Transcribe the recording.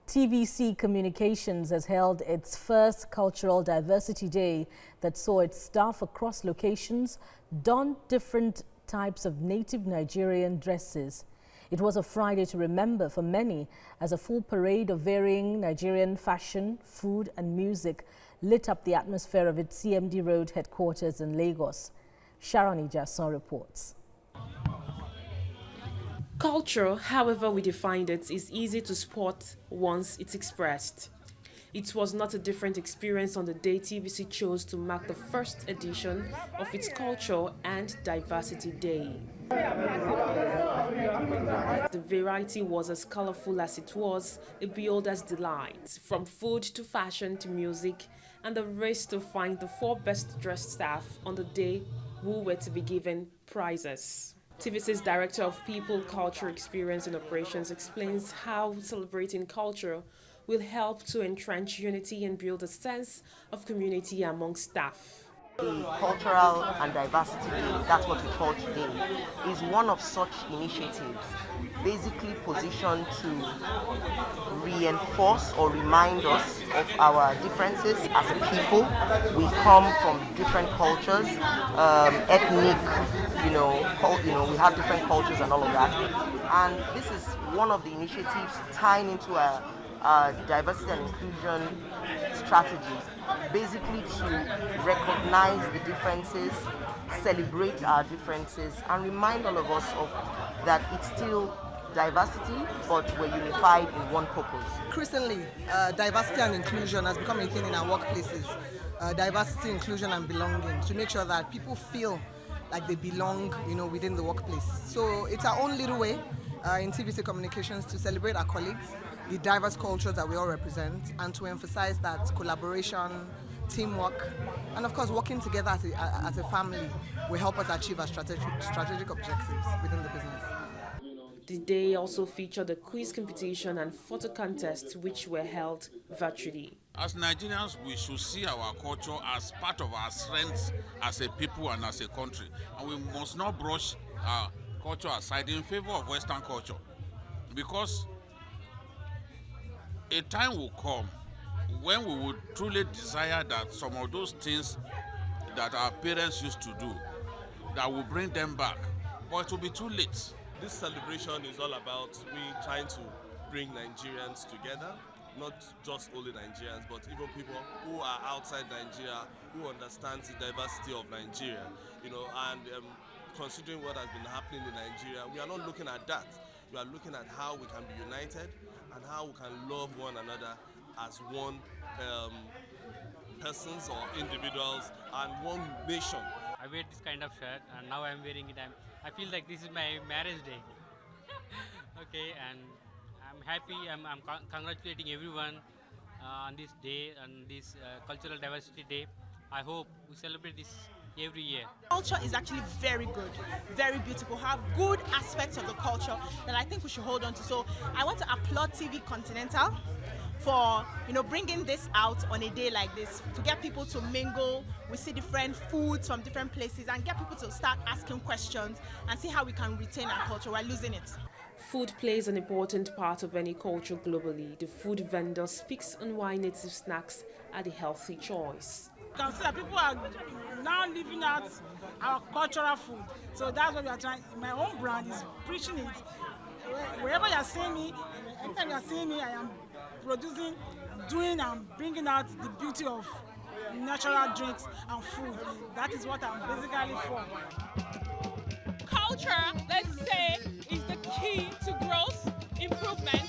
TVC Communications has held its first Cultural Diversity Day that saw its staff across locations don different types of native Nigerian dresses. It was a Friday to remember for many, as a full parade of varying Nigerian fashion, food and music lit up the atmosphere of its CMD Road Headquarters in Lagos. Sharon Ijason reports. Culture, however we defined it, is easy to spot once it's expressed. It was not a different experience on the day TVC chose to mark the first edition of its Culture and Diversity Day. The variety was as colorful as it was a builder's delight, from food to fashion to music, and the race to find the 4 best dressed staff on the day who were to be given prizes. TVC's Director of People, Culture, Experience and Operations explains how celebrating culture will help to entrench unity and build a sense of community among staff. The Cultural and Diversity Day, that's what we call today, is one of such initiatives basically positioned to reinforce or remind us of our differences as a people. We come from different cultures, ethnic, we have different cultures and all of that. And this is one of the initiatives tying into a diversity and inclusion strategies, basically to recognize the differences, celebrate our differences, and remind all of us of that it's still diversity, but we're unified in one purpose. Increasingly, diversity and inclusion has become a thing in our workplaces. Diversity, inclusion, and belonging, to make sure that people feel like they belong, within the workplace. So it's our own little way in TVC Communications to celebrate our colleagues, the diverse cultures that we all represent, and to emphasize that collaboration, teamwork, and of course working together as a family will help us achieve our strategic objectives within the business. The day also featured a quiz competition and photo contest, which were held virtually. As Nigerians, we should see our culture as part of our strengths as a people and as a country. And we must not brush our culture aside in favor of Western culture. Because a time will come when we would truly desire that some of those things that our parents used to do, that will bring them back. But it will be too late. This celebration is all about me trying to bring Nigerians together, not just only Nigerians, but even people who are outside Nigeria, who understand the diversity of Nigeria, and considering what has been happening in Nigeria, we are not looking at that. We are looking at how we can be united and how we can love one another as one persons or individuals and one nation. I wear this kind of shirt and now I'm wearing it. I feel like this is my marriage day. Okay, and I'm happy. I'm congratulating everyone on this day, on this Cultural Diversity Day. I hope we celebrate this every year. Culture is actually very good, very beautiful, have good aspects of the culture that I think we should hold on to. So I want to applaud TV Continental for bringing this out on a day like this, to get people to mingle. We see different foods from different places and get people to start asking questions and see how we can retain our culture. We're losing it. Food plays an important part of any culture globally. The food vendor speaks on why native snacks are the healthy choice. You can see that people are now living out our cultural food. So that's what we are trying. My own brand is preaching it. Wherever you are seeing me, anytime you are seeing me, I am producing, doing and bringing out the beauty of natural drinks and food. That is what I'm basically for. Culture, let's say, is the key to growth, improvement,